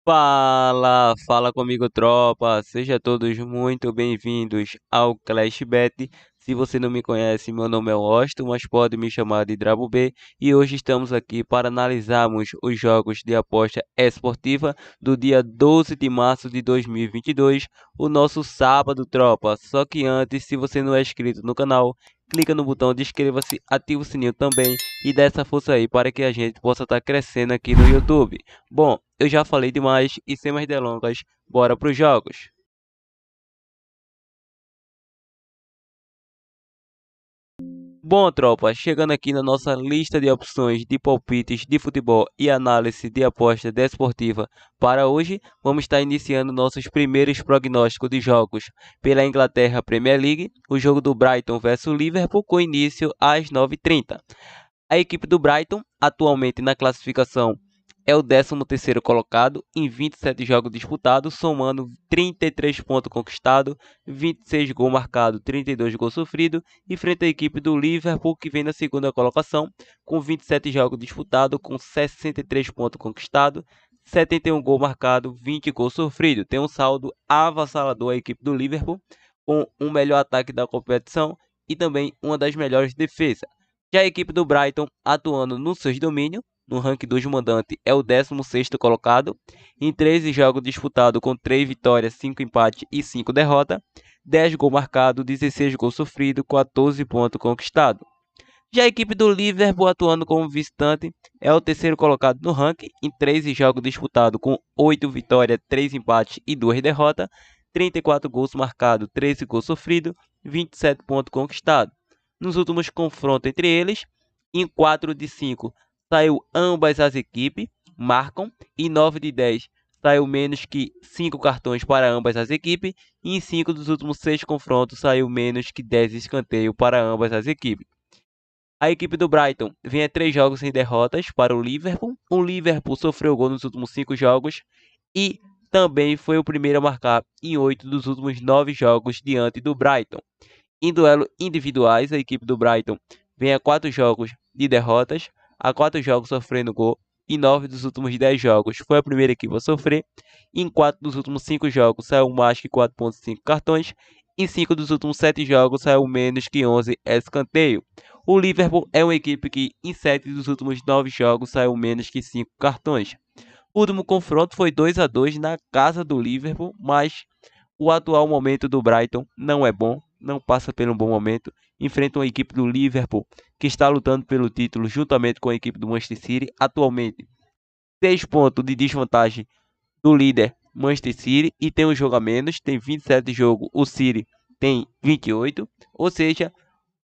Fala comigo, tropa. Seja todos muito bem-vindos ao Clash Bet. Se você não me conhece, meu nome é Austin, mas pode me chamar de Drabo B. E hoje estamos aqui para analisarmos os jogos de aposta esportiva do dia 12 de março de 2022, o nosso sábado, tropa. Só que antes, se você não é inscrito no canal, clica no botão de inscreva-se, ativa o sininho também e dá essa força aí para que a gente possa estar crescendo aqui no YouTube. Bom, eu já falei demais e sem mais delongas, bora para os jogos. Bom, tropa, chegando aqui na nossa lista de opções de palpites de futebol e análise de aposta desportiva para hoje, vamos estar iniciando nossos primeiros prognósticos de jogos pela Inglaterra Premier League, o jogo do Brighton versus Liverpool com início às 9h30. A equipe do Brighton, atualmente na classificação, é o 13º colocado em 27 jogos disputados, somando 33 pontos conquistados, 26 gols marcados, 32 gols sofridos, e frente à equipe do Liverpool, que vem na segunda colocação, com 27 jogos disputados, com 63 pontos conquistados, 71 gols marcados, 20 gols sofridos. Tem um saldo avassalador a equipe do Liverpool, com o melhor ataque da competição e também uma das melhores defesas. Já a equipe do Brighton, atuando no seu domínio, no ranking dos mandantes, é o 16º colocado, em 13 jogos disputados com 3 vitórias, 5 empates e 5 derrotas, 10 gols marcados, 16 gols sofridos, 14 pontos conquistados. Já a equipe do Liverpool, atuando como visitante, é o 3º colocado no ranking, em 13 jogos disputados com 8 vitórias, 3 empates e 2 derrotas, 34 gols marcados, 13 gols sofridos, 27 pontos conquistados. Nos últimos confrontos entre eles, em 4 de 5 saiu ambas as equipes, marcam, e 9 de 10 saiu menos que 5 cartões para ambas as equipes, e em 5 dos últimos 6 confrontos saiu menos que 10 escanteios para ambas as equipes. A equipe do Brighton vem a 3 jogos sem derrotas para o Liverpool. O Liverpool sofreu gol nos últimos 5 jogos e também foi o primeiro a marcar em 8 dos últimos 9 jogos diante do Brighton. Em duelos individuais, a equipe do Brighton vem a 4 jogos de derrotas, a 4 jogos sofrendo gol, e 9 dos últimos 10 jogos foi a primeira equipe a sofrer. Em 4 dos últimos 5 jogos saiu mais que 4,5 cartões, em 5 dos últimos 7 jogos saiu menos que 11 escanteio. O Liverpool é uma equipe que em 7 dos últimos 9 jogos saiu menos que 5 cartões. O último confronto foi 2-2 na casa do Liverpool, mas o atual momento do Brighton não é bom, não passa por um bom momento. Enfrenta uma equipe do Liverpool que está lutando pelo título juntamente com a equipe do Manchester City. Atualmente, 6 pontos de desvantagem do líder Manchester City e tem um jogo a menos, tem 27 jogos, o City tem 28, ou seja,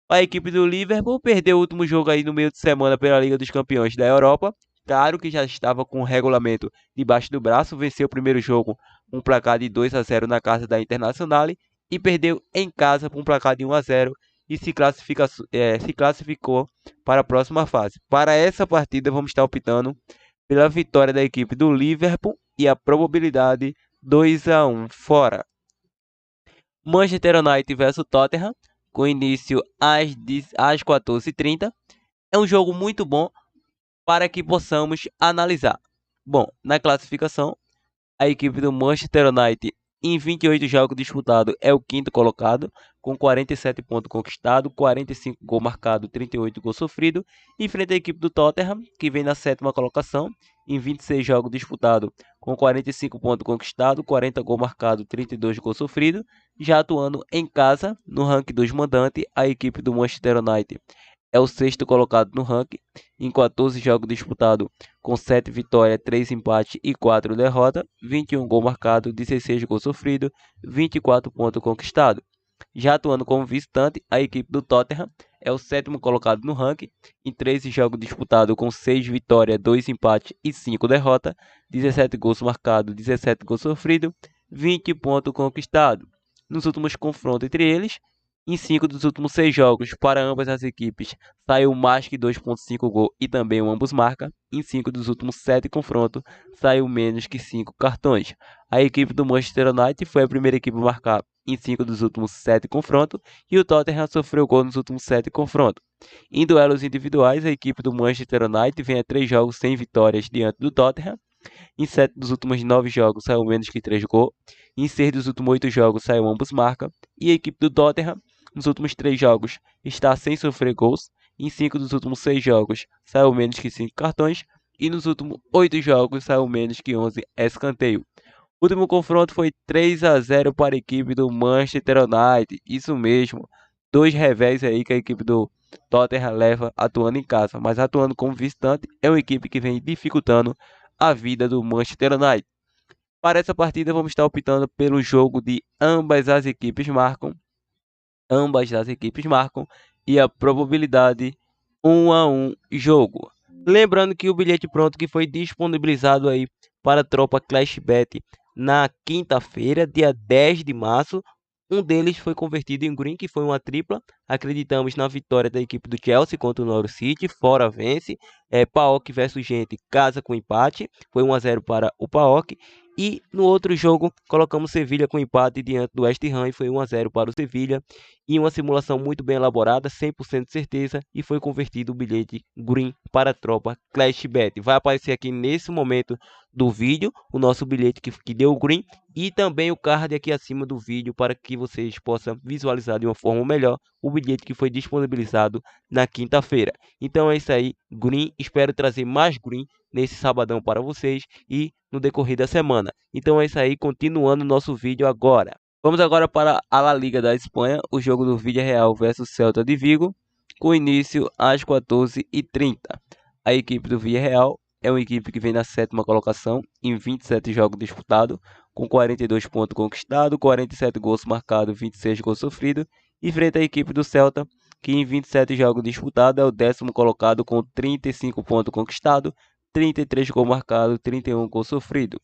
a equipe do Liverpool perdeu o último jogo aí no meio de semana pela Liga dos Campeões da Europa. Claro que já estava com o regulamento debaixo do braço, venceu o primeiro jogo com um placar de 2-0 na casa da Internacional e perdeu em casa por um placar de 1-0 e se classificou para a próxima fase. Para essa partida, vamos estar optando pela vitória da equipe do Liverpool e a probabilidade 2-1 fora. Manchester United versus Tottenham, com início às 14h30. É um jogo muito bom para que possamos analisar. Bom, na classificação, a equipe do Manchester United, em 28 jogos disputados, é o 5º colocado, com 47 pontos conquistados, 45 gols marcados, 38 gols sofridos, e frente à equipe do Tottenham, que vem na 7ª colocação, em 26 jogos disputados, com 45 pontos conquistados, 40 gols marcados, 32 gols sofridos. Já atuando em casa, no ranking dos mandantes, a equipe do Manchester United é o 6º colocado no ranking, em 14 jogos disputados, com 7 vitórias, 3 empates e 4 derrotas, 21 gols marcados, 16 gols sofridos, 24 pontos conquistados. Já atuando como visitante, a equipe do Tottenham é o 7º colocado no ranking, em 13 jogos disputados, com 6 vitórias, 2 empates e 5 derrotas, 17 gols marcados, 17 gols sofridos, 20 pontos conquistados. Nos últimos confrontos entre eles, em 5 dos últimos 6 jogos para ambas as equipes, saiu mais que 2,5 gol e também ambos marca. Em 5 dos últimos 7 confrontos, saiu menos que 5 cartões. A equipe do Manchester United foi a primeira equipe a marcar em 5 dos últimos 7 confrontos e o Tottenham sofreu gol nos últimos 7 confrontos. Em duelos individuais, a equipe do Manchester United vem a 3 jogos sem vitórias diante do Tottenham. Em 7 dos últimos 9 jogos saiu menos que 3 gols. Em 6 dos últimos 8 jogos saiu ambos marca. E a equipe do Tottenham, nos últimos 3 jogos, está sem sofrer gols. Em 5 dos últimos 6 jogos saiu menos que 5 cartões. E nos últimos 8 jogos saiu menos que 11 escanteio. O último confronto foi 3-0 para a equipe do Manchester United. Isso mesmo. 2 revés aí que a equipe do Tottenham leva atuando em casa. Mas atuando como visitante, é uma equipe que vem dificultando a vida do Manchester United. Para essa partida, vamos estar optando pelo jogo de ambas as equipes marcam. Ambas as equipes marcam. E a probabilidade 1-1 jogo. Lembrando que o bilhete pronto que foi disponibilizado aí para a tropa Clashbet na quinta-feira, dia 10 de março. Um deles foi convertido em green, que foi uma tripla. Acreditamos na vitória da equipe do Chelsea contra o Norwich City. Fora vence. PAOK versus Gente, casa com empate. Foi 1-0 para o PAOK. E no outro jogo, colocamos Sevilha com empate diante do West Ham e foi 1-0 para o Sevilha. E uma simulação muito bem elaborada, 100% de certeza, e foi convertido o bilhete green para a tropa Clashbet. Vai aparecer aqui nesse momento do vídeo o nosso bilhete que deu o green e também o card aqui acima do vídeo para que vocês possam visualizar de uma forma melhor o bilhete que foi disponibilizado na quinta-feira. Então é isso aí, green. Espero trazer mais green nesse sabadão para vocês e no decorrer da semana. Então é isso aí, continuando o nosso vídeo agora. Vamos agora para a La Liga da Espanha, o jogo do Villarreal versus Celta de Vigo, com início às 14h30. A equipe do Villarreal é uma equipe que vem na 7ª colocação em 27 jogos disputados, com 42 pontos conquistados, 47 gols marcados, 26 gols sofridos, e frente à equipe do Celta, que em 27 jogos disputados é o 10º colocado com 35 pontos conquistados, 33 gols marcados, 31 gols sofridos.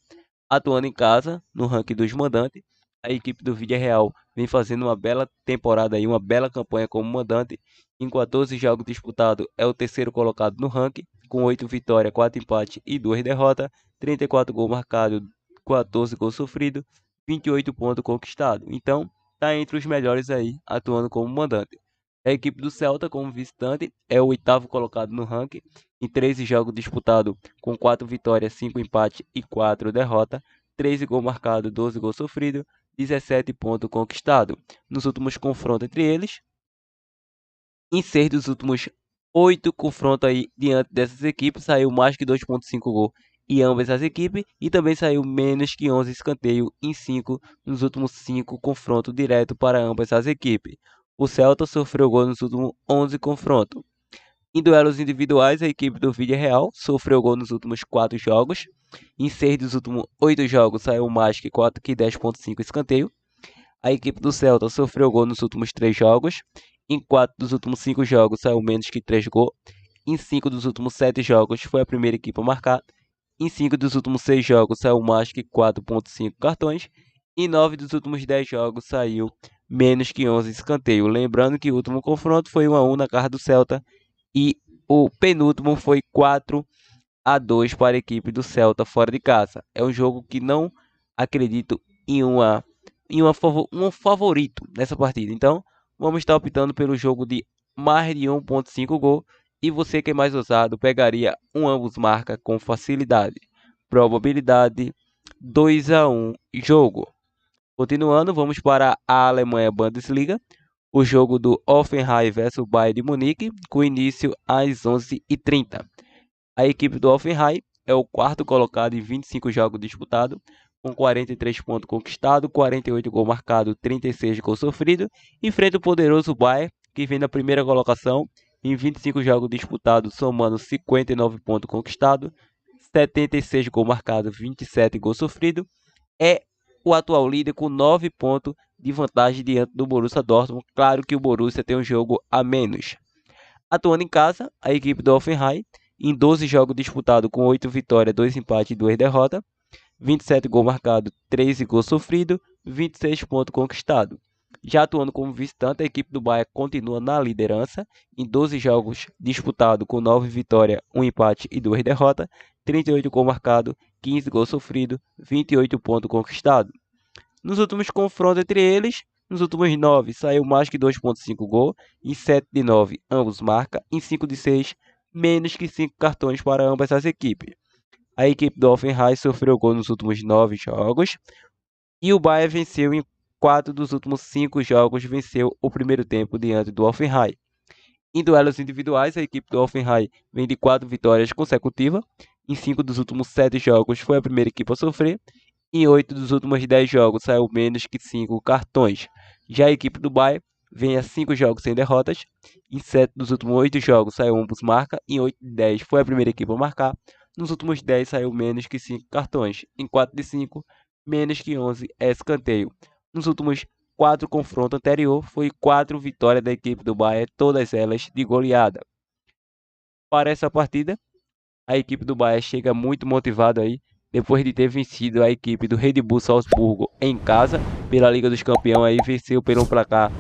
Atuando em casa, no ranking dos mandantes, a equipe do Villarreal vem fazendo uma bela temporada aí, uma bela campanha como mandante. Em 14 jogos disputados, é o 3º colocado no ranking, com 8 vitórias, 4 empates e 2 derrotas, 34 gols marcados, 14 gols sofridos, 28 pontos conquistados. Então, está entre os melhores aí, atuando como mandante. A equipe do Celta, como visitante, é o 8º colocado no ranking, em 13 jogos disputados, com 4 vitórias, 5 empates e 4 derrotas, 13 gols marcados, 12 gols sofridos, 17 pontos conquistados. Nos últimos confrontos entre eles, em 6 dos últimos 8 confrontos aí diante dessas equipes, saiu mais que 2,5 gols em ambas as equipes e também saiu menos que 11 escanteios em 5 nos últimos 5 confrontos direto para ambas as equipes. O Celta sofreu gol nos últimos 11 confrontos. Em duelos individuais, a equipe do Villarreal sofreu gol nos últimos 4 jogos. Em 6 dos últimos 8 jogos saiu mais que 10,5 escanteio. A equipe do Celta sofreu gol nos últimos 3 jogos. Em 4 dos últimos 5 jogos saiu menos que 3 gols. Em 5 dos últimos 7 jogos foi a primeira equipe a marcar. Em 5 dos últimos 6 jogos saiu mais que 4,5 cartões. Em 9 dos últimos 10 jogos saiu menos que 11 escanteio. Lembrando que o último confronto foi 1-1 na casa do Celta e o penúltimo foi 4-2 para a equipe do Celta fora de casa. É um jogo que não acredito em um favorito nessa partida. Então, vamos estar optando pelo jogo de mais de 1,5 gol. E você que é mais ousado pegaria ambos marca com facilidade. Probabilidade 2-1 jogo. Continuando, vamos para a Alemanha Bundesliga. O jogo do Hoffenheim versus Bayern de Munique, com início às 11h30. A equipe do Hoffenheim é o 4º colocado em 25 jogos disputados, com 43 pontos conquistados, 48 gols marcados, 36 gols sofridos, enfrenta o poderoso Bayern, que vem na primeira colocação em 25 jogos disputados, somando 59 pontos conquistados, 76 gols marcados, 27 gols sofridos. É o atual líder com 9 pontos de vantagem diante do Borussia Dortmund. Claro que o Borussia tem um jogo a menos. Atuando em casa, a equipe do Hoffenheim, em 12 jogos disputados com 8 vitórias, 2 empates e 2 derrotas, 27 gols marcados, 13 gols sofridos, 26 pontos conquistados. Já atuando como visitante, a equipe do Bayern continua na liderança, em 12 jogos disputados com 9 vitórias, 1 empate e 2 derrotas, 38 gols marcados, 15 gols sofridos, 28 pontos conquistados. Nos últimos confrontos entre eles, nos últimos 9 saiu mais que 2,5 gols, em 7 de 9 ambos marcam, em 5 de 6 menos que 5 cartões para ambas as equipes. A equipe do Hoffenheim sofreu gol nos últimos 9 jogos. E o Bayern venceu em 4 dos últimos 5 jogos, venceu o primeiro tempo diante do Hoffenheim. Em duelos individuais, a equipe do Hoffenheim vem de 4 vitórias consecutivas. Em 5 dos últimos 7 jogos foi a primeira equipe a sofrer. Em 8 dos últimos 10 jogos saiu menos que 5 cartões. Já a equipe do Bayern vem a 5 jogos sem derrotas. Em 7 dos últimos 8 jogos saiu ambos marca. Em 8 de 10 foi a primeira equipe a marcar. Nos últimos 10 saiu menos que 5 cartões. Em 4 de 5, menos que 11 é escanteio. Nos últimos 4 confrontos anterior foi 4 vitórias da equipe do Bayern, todas elas de goleada. Para essa partida, a equipe do Bayern chega muito motivada aí, depois de ter vencido a equipe do Red Bull Salzburgo em casa, pela Liga dos Campeões, aí venceu pelo placar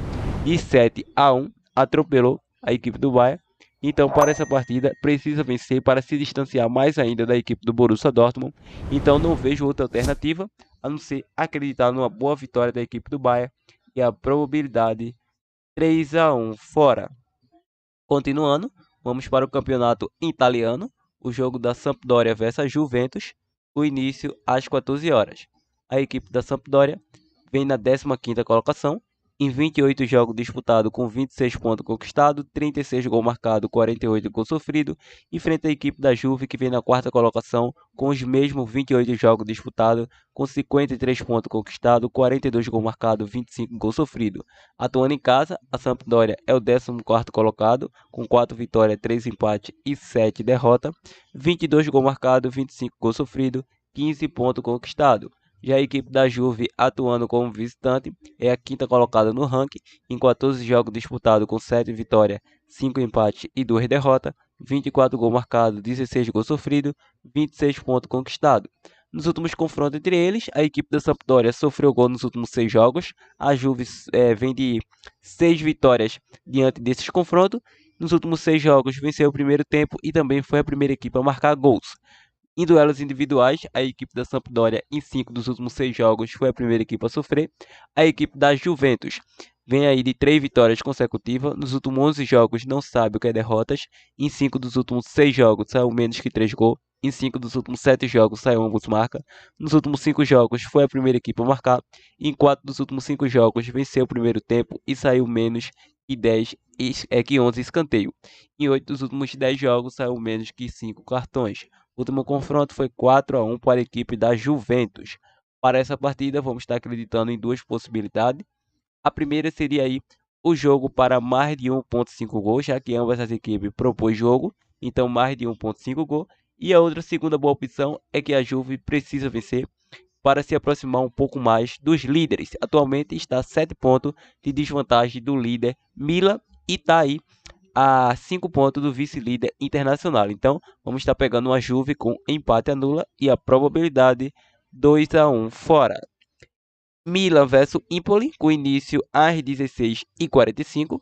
de 7-1, atropelou a equipe do Bayern. Então, para essa partida, precisa vencer para se distanciar mais ainda da equipe do Borussia Dortmund. Então, não vejo outra alternativa a não ser acreditar numa boa vitória da equipe do Bayern e a probabilidade 3-1 fora. Continuando, vamos para o campeonato italiano, o jogo da Sampdoria versus Juventus, o início às 14 horas. A equipe da Sampdoria vem na 15ª colocação, em 28 jogos disputados com 26 pontos conquistados, 36 gols marcados, 48 gols sofridos, enfrenta a equipe da Juve que vem na 4ª colocação com os mesmos 28 jogos disputados, com 53 pontos conquistados, 42 gols marcados, 25 gols sofridos. Atuando em casa, a Sampdoria é o 14º colocado, com 4 vitórias, 3 empates e 7 derrotas, 22 gols marcados, 25 gols sofridos, 15 pontos conquistados. Já a equipe da Juve, atuando como visitante, é a 5ª colocada no ranking, em 14 jogos disputados com 7 vitórias, 5 empates e 2 derrotas, 24 gols marcados, 16 gols sofridos, 26 pontos conquistados. Nos últimos confrontos entre eles, a equipe da Sampdoria sofreu gol nos últimos 6 jogos, a Juve vem de 6 vitórias diante desses confrontos. Nos últimos 6 jogos venceu o primeiro tempo e também foi a primeira equipe a marcar gols. Em duelos individuais, a equipe da Sampdoria, em 5 dos últimos 6 jogos, foi a primeira equipe a sofrer. A equipe da Juventus vem aí de 3 vitórias consecutivas. Nos últimos 11 jogos, não sabe o que é derrotas. Em 5 dos últimos 6 jogos, saiu menos que 3 gols. Em 5 dos últimos 7 jogos, saiu ambos marca. Nos últimos 5 jogos, foi a primeira equipe a marcar. Em 4 dos últimos 5 jogos, venceu o primeiro tempo e saiu menos que 11 escanteio. Em 8 dos últimos 10 jogos, saiu menos que 5 cartões. O último confronto foi 4-1 para a equipe da Juventus. Para essa partida, vamos estar acreditando em duas possibilidades. A primeira seria aí o jogo para mais de 1.5 gols, já que ambas as equipes propôs jogo, então mais de 1.5 gols. E a outra segunda boa opção é que a Juve precisa vencer para se aproximar um pouco mais dos líderes. Atualmente está a 7 pontos de desvantagem do líder Milan e está aí a 5 pontos do vice-líder Internacional. Então, vamos estar pegando uma Juve com empate anula e a probabilidade 2-1 fora. Milan versus Empoli, com início às 16h45.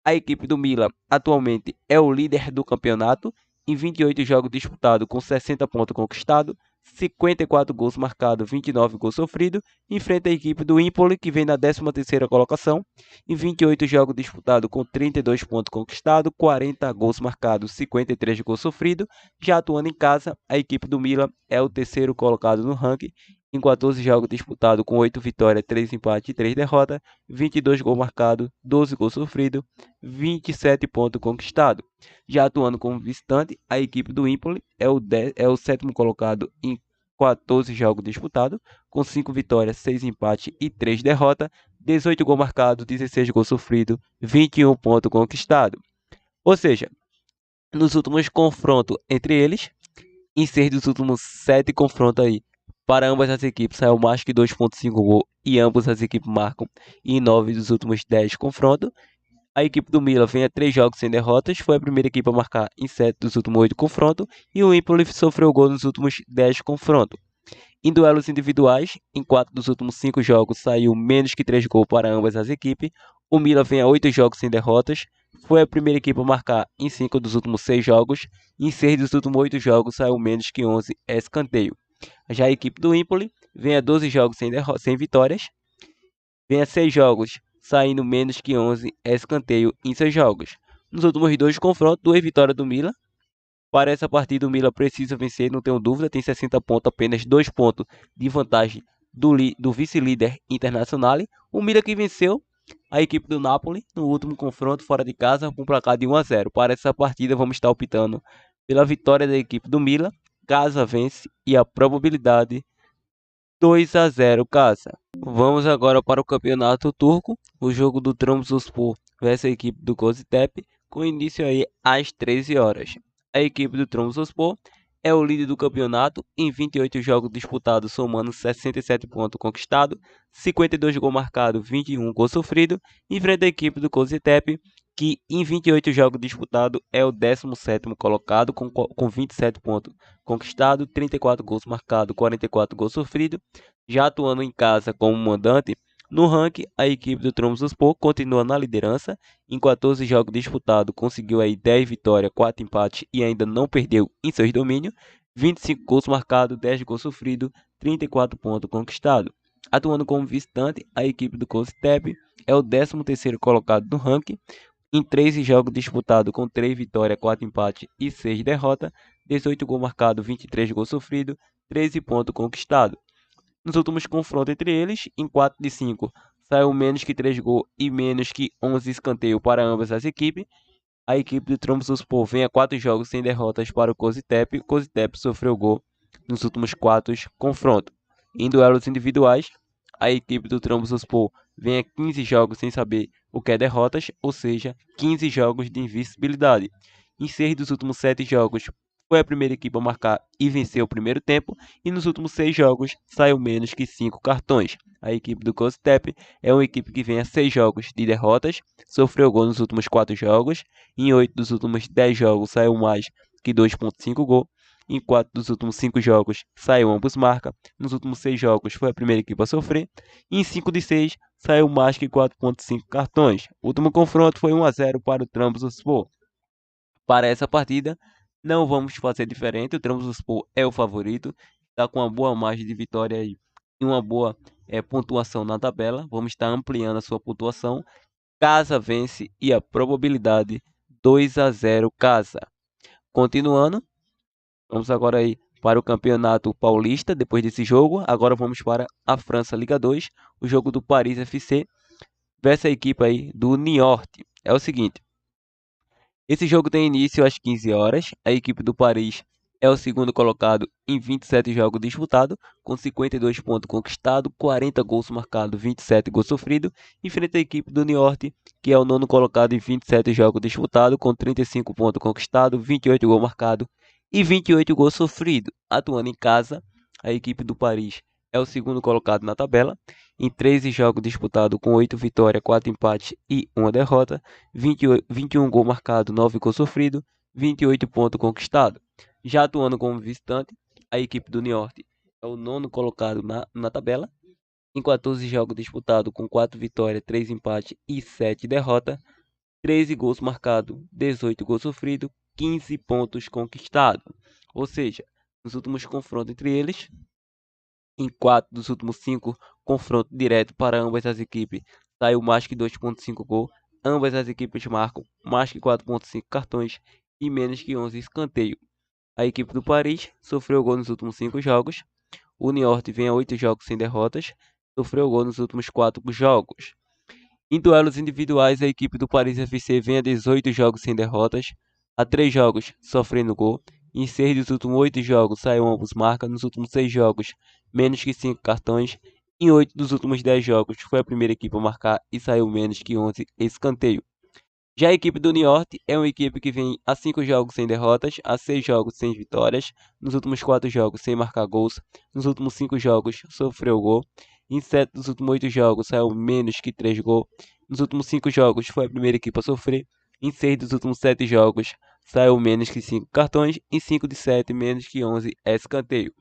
A equipe do Milan atualmente é o líder do campeonato, em 28 jogos disputados com 60 pontos conquistados, 54 gols marcados, 29 gols sofridos, enfrenta a equipe do Empoli, que vem na 13ª colocação, em 28 jogos disputados com 32 pontos conquistados, 40 gols marcados, 53 gols sofridos. Já atuando em casa, a equipe do Milan é o 3º colocado no ranking, em 14 jogos disputados com 8 vitórias, 3 empates e 3 derrotas, 22 gols marcados, 12 gols sofridos, 27 pontos conquistados. Já atuando como visitante, a equipe do Empoli é o 7º colocado em 14 jogos disputados, com 5 vitórias, 6 empates e 3 derrotas, 18 gols marcados, 16 gols sofridos, 21 pontos conquistados. Ou seja, nos últimos confrontos entre eles, em 6 dos últimos 7 confrontos aí, para ambas as equipes saiu mais que 2.5 gols e ambas as equipes marcam em 9 dos últimos 10 confrontos. A equipe do Milan vem a 3 jogos sem derrotas, foi a primeira equipe a marcar em 7 dos últimos 8 confrontos e o Empoli sofreu gol nos últimos 10 confrontos. Em duelos individuais, em 4 dos últimos 5 jogos saiu menos que 3 gols para ambas as equipes. O Milan vem a 8 jogos sem derrotas, foi a primeira equipe a marcar em 5 dos últimos 6 jogos e em 6 dos últimos 8 jogos saiu menos que 11 escanteio. Já a equipe do Empoli vem a 12 jogos sem vitórias, vem a 6 jogos saindo menos que 11 escanteio em seus jogos. Nos últimos 2 confrontos, 2 vitórias do Milan Para essa partida, o Milan precisa vencer, não tenho dúvida, tem 60 pontos, apenas 2 pontos de vantagem do vice-líder Internacional. O Milan que venceu a equipe do Napoli no último confronto fora de casa com um placar de 1 a 0. Para essa partida, vamos estar optando pela vitória da equipe do Milan, casa vence, e a probabilidade 2 a 0 casa. Vamos agora para o campeonato turco, o jogo do Trabzonspor versus a equipe do Göztepe, com início aí às 13 horas. A equipe do Trabzonspor é o líder do campeonato em 28 jogos disputados, somando 67 pontos conquistados, 52 gols marcados, 21 gols sofridos, enfrenta a equipe do Göztepe, que em 28 jogos disputados é o 17º colocado com 27 pontos conquistados, 34 gols marcados, 44 gols sofridos. Já atuando em casa como mandante, no ranking a equipe do Trabzonspor continua na liderança. Em 14 jogos disputados, conseguiu aí 10 vitórias, 4 empates e ainda não perdeu em seus domínios. 25 gols marcados, 10 gols sofridos, 34 pontos conquistados. Atuando como visitante, a equipe do Göztepe é o 13º colocado no ranking. Em 13 jogos disputados, com 3 vitórias, 4 empates e 6 derrotas, 18 gols marcados, 23 gols sofridos, 13 pontos conquistados. Nos últimos confrontos entre eles, em 4 de 5, saiu menos que 3 gols e menos que 11 escanteios para ambas as equipes. A equipe do Trabzonspor vem a 4 jogos sem derrotas para o Göztepe. O Göztepe sofreu gol nos últimos 4 confrontos. Em duelos individuais, a equipe do Trabzonspor vem a 15 jogos sem saber o que é derrotas, ou seja, 15 jogos de invencibilidade. Em 6 dos últimos 7 jogos, foi a primeira equipe a marcar e vencer o primeiro tempo, e nos últimos 6 jogos saiu menos que 5 cartões. A equipe do Göztepe é uma equipe que vem a 6 jogos de derrotas, sofreu gol nos últimos 4 jogos, em 8 dos últimos 10 jogos saiu mais que 2,5 gol, em 4 dos últimos 5 jogos saiu ambos marca, nos últimos 6 jogos foi a primeira equipe a sofrer, e em 5 de 6 saiu mais que 4,5 cartões. O último confronto foi 1 a 0 para o Trabzonspor. Para essa partida, não vamos fazer diferente. O Trabzonspor é o favorito, está com uma boa margem de vitória aí e uma boa pontuação na tabela. Vamos estar ampliando a sua pontuação. Casa vence e a probabilidade 2 a 0 casa. Continuando, vamos agora aí para o Campeonato Paulista. Depois desse jogo, agora vamos para a França Liga 2, o jogo do Paris FC versus a equipe aí do Niort. É o seguinte: esse jogo tem início às 15 horas. A equipe do Paris é o segundo colocado em 27 jogos disputados, com 52 pontos conquistados, 40 gols marcados, 27 gols sofridos. Enfrenta a equipe do Niort, que é o nono colocado em 27 jogos disputados, com 35 pontos conquistados, 28 gols marcados e 28 gols sofridos. Atuando em casa, a equipe do Paris é o segundo colocado na tabela, em 13 jogos disputados, com 8 vitórias, 4 empates e 1 derrota, 21 gols marcados, 9 gols sofridos, 28 pontos conquistados. Já atuando como visitante, a equipe do Niort é o nono colocado na tabela, em 14 jogos disputados, com 4 vitórias, 3 empates e 7 derrotas, 13 gols marcados, 18 gols sofridos, 15 pontos conquistados. Ou seja, nos últimos confrontos entre eles, em 4 dos últimos 5 confrontos diretos para ambas as equipes, saiu mais que 2,5 gols. Ambas as equipes marcam mais que 4,5 cartões e menos que 11 escanteios. A equipe do Paris sofreu gol nos últimos 5 jogos. O Niort vem a 8 jogos sem derrotas, sofreu gol nos últimos 4 jogos. Em duelos individuais, a equipe do Paris FC vem a 18 jogos sem derrotas, a 3 jogos sofrendo gol. Em 6 dos últimos 8 jogos saiu ambos marca, nos últimos 6 jogos menos que 5 cartões. Em 8 dos últimos 10 jogos foi a primeira equipe a marcar e saiu menos que 11 escanteio. Já a equipe do Niort é uma equipe que vem a 5 jogos sem derrotas, a 6 jogos sem vitórias, nos últimos 4 jogos sem marcar gols, nos últimos 5 jogos sofreu gol, em 7 dos últimos 8 jogos saiu menos que 3 gols, nos últimos 5 jogos foi a primeira equipe a sofrer, em 6 dos últimos 7 jogos saiu menos que 5 cartões, em 5 de 7 menos que 11 escanteio.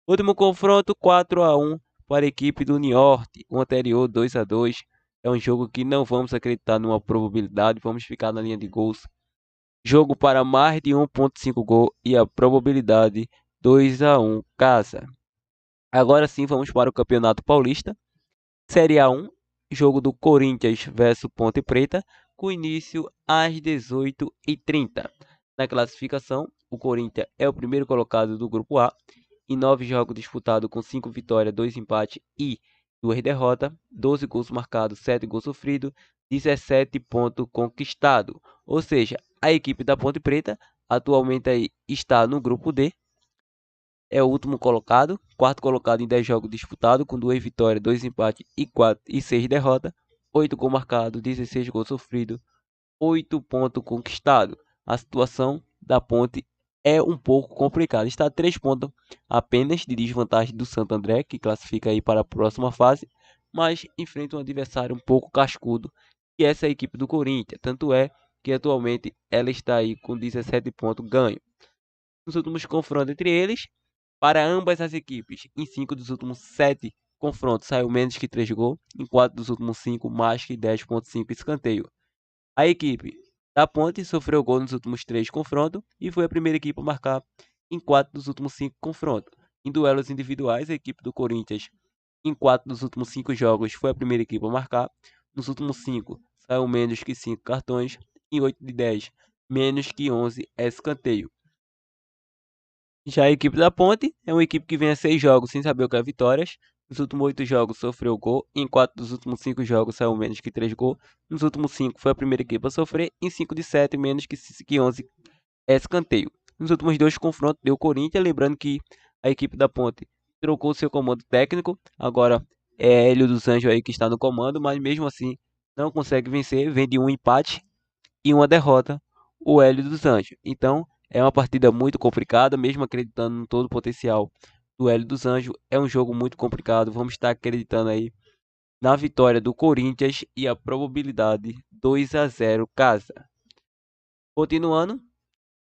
Último confronto 4 a 1 para a equipe do Niort, o anterior 2 a 2. É um jogo que não vamos acreditar numa probabilidade, vamos ficar na linha de gols. Jogo para mais de 1,5 gol e a probabilidade 2 a 1 casa. Agora sim vamos para o Campeonato Paulista. Série A1, jogo do Corinthians versus Ponte Preta, com início às 18h30. Na classificação, o Corinthians é o primeiro colocado do Grupo A, em 9 jogos disputados com 5 vitórias, 2 empates e 2 derrotas, 12 gols marcados, 7 gols sofridos, 17 pontos conquistados. Ou seja, a equipe da Ponte Preta atualmente aí está no Grupo D, é o último colocado, quarto colocado em 10 jogos disputados, com 2 vitórias, 2 empates e 6 derrotas, 8 gols marcados, 16 gols sofridos, 8 pontos conquistados. A situação da Ponte é um pouco complicada. Está a 3 pontos apenas de desvantagem do Santo André, que classifica aí para a próxima fase, mas enfrenta um adversário um pouco cascudo, que é essa equipe do Corinthians. Tanto é que atualmente ela está aí com 17 pontos ganhos. Nos últimos confrontos entre eles, para ambas as equipes, em 5 dos últimos 7 confrontos saiu menos que 3 gols, em 4 dos últimos 5 mais que 10,5 escanteio. A equipe da Ponte sofreu gol nos últimos 3 confrontos e foi a primeira equipe a marcar em 4 dos últimos 5 confrontos. Em duelos individuais, a equipe do Corinthians, em 4 dos últimos 5 jogos, foi a primeira equipe a marcar. Nos últimos 5, saiu menos que 5 cartões. Em 8 de 10, menos que 11 escanteio. Já a equipe da Ponte é uma equipe que vem a 6 jogos sem saber o que é vitórias. Nos últimos 8 jogos sofreu gol. Em 4 dos últimos 5 jogos saiu menos que 3 gols. Nos últimos 5 foi a primeira equipe a sofrer. Em 5 de 7, menos que 11 escanteio. Nos últimos 2 confrontos deu Corinthians. Lembrando que a equipe da Ponte trocou seu comando técnico. Agora é Hélio dos Anjos aí que está no comando. Mas mesmo assim não consegue vencer. Vem de um empate e uma derrota o Hélio dos Anjos. Então é uma partida muito complicada, mesmo acreditando no todo o potencial do Hélio dos Anjos. É um jogo muito complicado. Vamos estar acreditando aí na vitória do Corinthians e a probabilidade 2-0 casa. Continuando,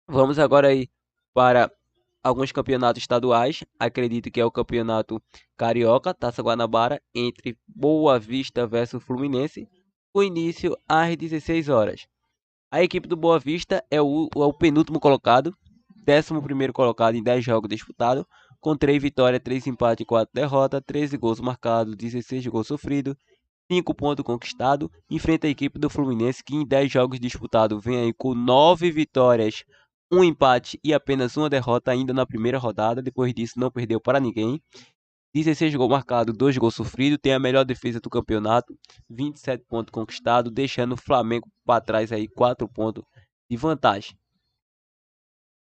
vamos agora aí para alguns campeonatos estaduais. Acredito que é o campeonato Carioca, Taça Guanabara, entre Boa Vista versus Fluminense, com início às 16 horas. A equipe do Boa Vista é o penúltimo colocado, 11º colocado em 10 jogos disputados, com 3 vitórias, 3 empates e 4 derrotas, 13 gols marcados, 16 gols sofridos, 5 pontos conquistados. Enfrenta a equipe do Fluminense, que em 10 jogos disputados vem aí com 9 vitórias, 1 empate e apenas uma derrota ainda na primeira rodada. Depois disso não perdeu para ninguém. 16 gols marcados, 2 gols sofridos, tem a melhor defesa do campeonato, 27 pontos conquistados, deixando o Flamengo para trás aí 4 pontos de vantagem.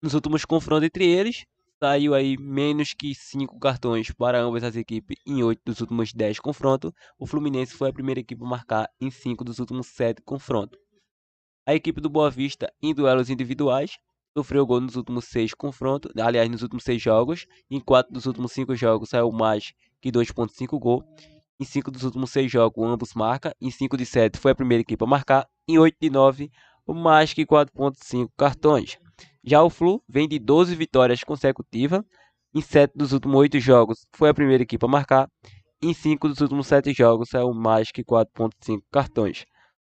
Nos últimos confrontos entre eles, saiu aí menos que 5 cartões para ambas as equipes em 8 dos últimos 10 confrontos. O Fluminense foi a primeira equipe a marcar em 5 dos últimos 7 confrontos. A equipe do Boa Vista, em duelos individuais, sofreu gol nos últimos 6 confrontos, aliás, nos últimos 6 jogos. Em 4 dos últimos 5 jogos saiu mais que 2,5 gol. Em 5 dos últimos 6 jogos, ambos marcam. Em 5 de 7 foi a primeira equipe a marcar. Em 8 de 9, mais que 4,5 cartões. Já o Flu vem de 12 vitórias consecutivas. Em 7 dos últimos 8 jogos foi a primeira equipe a marcar. Em 5 dos últimos 7 jogos saiu mais que 4,5 cartões.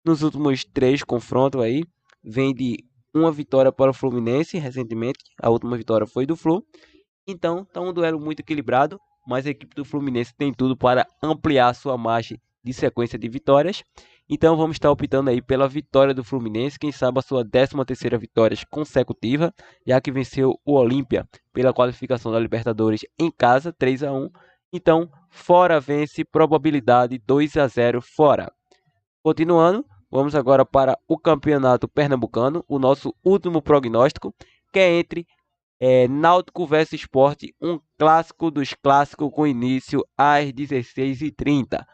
Nos últimos 3 confrontos aí, vem de uma vitória para o Fluminense recentemente. A última vitória foi do Flu. Então, está um duelo muito equilibrado, mas a equipe do Fluminense tem tudo para ampliar sua margem de sequência de vitórias. Então, vamos estar optando aí pela vitória do Fluminense, quem sabe a sua 13ª vitória consecutiva, já que venceu o Olímpia pela qualificação da Libertadores em casa, 3-1. Então, fora vence, probabilidade 2-0 fora. Continuando, vamos agora para o campeonato pernambucano, o nosso último prognóstico, que é entre Náutico vs Sport, um clássico dos clássicos com início às 16h30.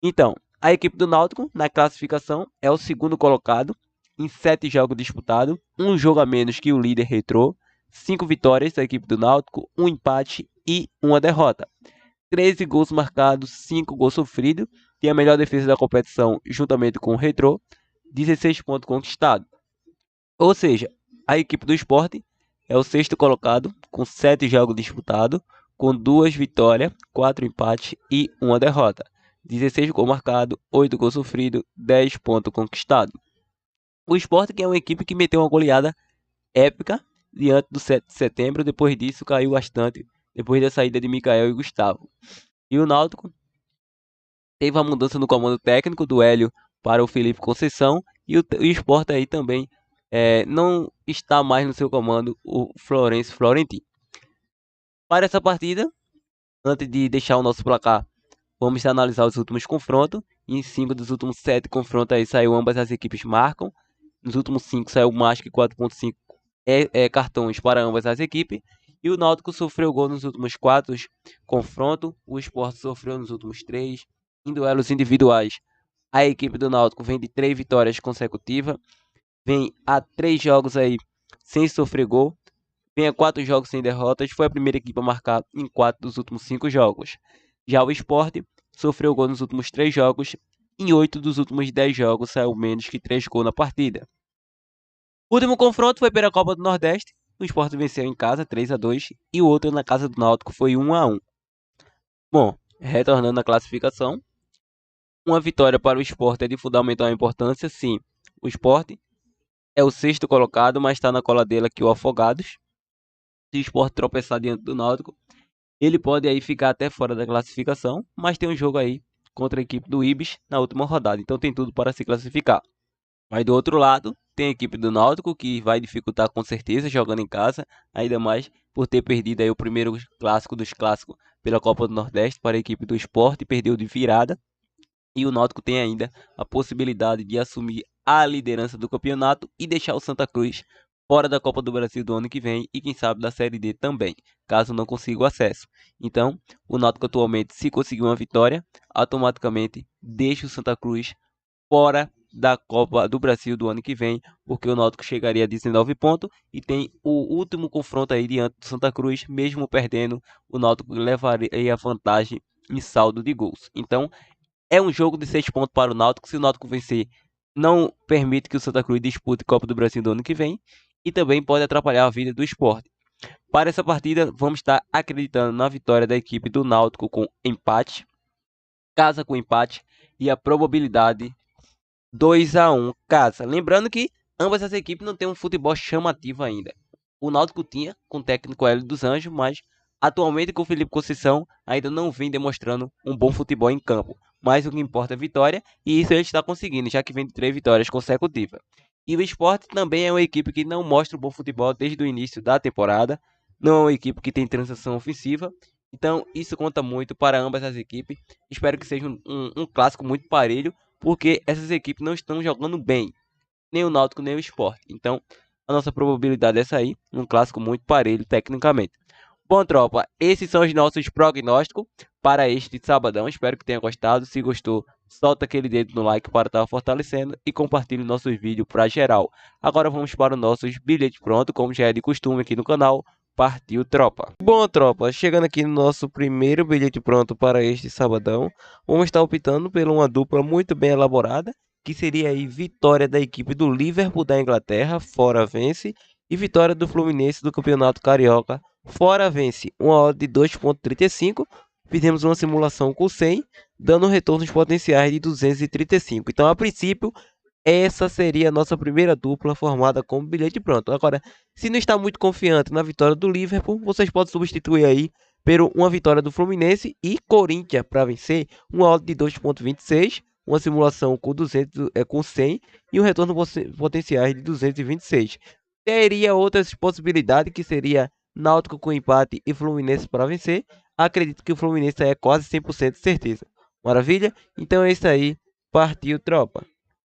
Então, a equipe do Náutico na classificação é o segundo colocado, em 7 jogos disputados, um jogo a menos que o líder Retrô, 5 vitórias da equipe do Náutico, 1 empate e 1 derrota. 13 gols marcados, 5 gols sofridos, tem a melhor defesa da competição juntamente com o Retrô, 16 pontos conquistados. Ou seja, a equipe do Sport é o sexto colocado, com 7 jogos disputados, com 2 vitórias, 4 empates e 1 derrota. 16 gols marcados, 8 gols sofridos, 10 pontos conquistados. O Sport que é uma equipe que meteu uma goleada épica diante do 7 de setembro, depois disso caiu bastante, depois da saída de Mikael e Gustavo. E o Náutico teve uma mudança no comando técnico do Hélio para o Felipe Conceição, e o Sport aí também não está mais no seu comando o Florencio Florentino. Para essa partida, antes de deixar o nosso placar, vamos analisar os últimos confrontos. Em 5 dos últimos 7 confrontos aí saiu ambas as equipes marcam. Nos últimos 5 saiu mais que 4.5 cartões para ambas as equipes. E o Náutico sofreu gol nos últimos 4 confrontos. O Sport sofreu nos últimos 3. Em duelos individuais, a equipe do Náutico vem de 3 vitórias consecutivas. Vem a 3 jogos aí sem sofrer gol. Vem a 4 jogos sem derrotas. Foi a primeira equipe a marcar em 4 dos últimos 5 jogos. Já o Sport sofreu gol nos últimos 3 jogos. Em 8 dos últimos 10 jogos saiu menos que 3 gols na partida. O último confronto foi pela Copa do Nordeste. O Sport venceu em casa 3-2 e o outro na casa do Náutico foi 1-1. Bom, retornando à classificação, uma vitória para o Sport é de fundamental importância, sim. O Sport é o 6º colocado, mas está na cola dele aqui o Afogados. Se o Sport tropeçar diante do Náutico, ele pode aí ficar até fora da classificação, mas tem um jogo aí contra a equipe do Ibis na última rodada, então tem tudo para se classificar. Mas do outro lado, tem a equipe do Náutico que vai dificultar com certeza jogando em casa, ainda mais por ter perdido aí o primeiro clássico dos clássicos pela Copa do Nordeste para a equipe do Sport, perdeu de virada. E o Náutico tem ainda a possibilidade de assumir a liderança do campeonato e deixar o Santa Cruz fora da Copa do Brasil do ano que vem e quem sabe da Série D também, caso não consiga o acesso. Então, o Náutico atualmente, se conseguir uma vitória, automaticamente deixa o Santa Cruz fora da Copa do Brasil do ano que vem, porque o Náutico chegaria a 19 pontos e tem o último confronto aí diante do Santa Cruz, mesmo perdendo, o Náutico levaria a vantagem em saldo de gols. Então, é um jogo de 6 pontos para o Náutico. Se o Náutico vencer, não permite que o Santa Cruz dispute Copa do Brasil do ano que vem e também pode atrapalhar a vida do Sport. Para essa partida, vamos estar acreditando na vitória da equipe do Náutico com empate, casa com empate e a probabilidade 2-1 casa. Lembrando que ambas as equipes não têm um futebol chamativo ainda. O Náutico tinha com o técnico Hélio dos Anjos, mas atualmente com o Felipe Conceição ainda não vem demonstrando um bom futebol em campo. Mas o que importa é a vitória e isso ele está conseguindo, já que vem de 3 vitórias consecutivas. E o Sport também é uma equipe que não mostra um bom futebol desde o início da temporada. Não é uma equipe que tem transição ofensiva. Então isso conta muito para ambas as equipes. Espero que seja um clássico muito parelho, porque essas equipes não estão jogando bem, nem o Náutico nem o Sport. Então, a nossa probabilidade é sair num clássico muito parelho tecnicamente. Bom, tropa, esses são os nossos prognósticos para este sabadão. Espero que tenha gostado. Se gostou, solta aquele dedo no like para estar fortalecendo e compartilhe nossos vídeos para geral. Agora vamos para os nossos bilhetes prontos, como já é de costume aqui no canal. Partiu, tropa. Bom, tropa, chegando aqui no nosso primeiro bilhete pronto para este sabadão, vamos estar optando por uma dupla muito bem elaborada, que seria aí vitória da equipe do Liverpool da Inglaterra, fora vence, e vitória do Fluminense do Campeonato Carioca, fora vence. Uma odd de 2,35, fizemos uma simulação com 100, dando retornos potenciais de 235. Então, a princípio, essa seria a nossa primeira dupla formada como bilhete pronto. Agora, se não está muito confiante na vitória do Liverpool, vocês podem substituir aí por uma vitória do Fluminense e Corinthians para vencer, uma odd de 2,26, uma simulação com 200, com 100 e um retorno potenciais de 226. Teria outras possibilidades que seria Náutico com empate e Fluminense para vencer. Acredito que o Fluminense é quase 100% certeza. Maravilha? Então é isso aí. Partiu, tropa.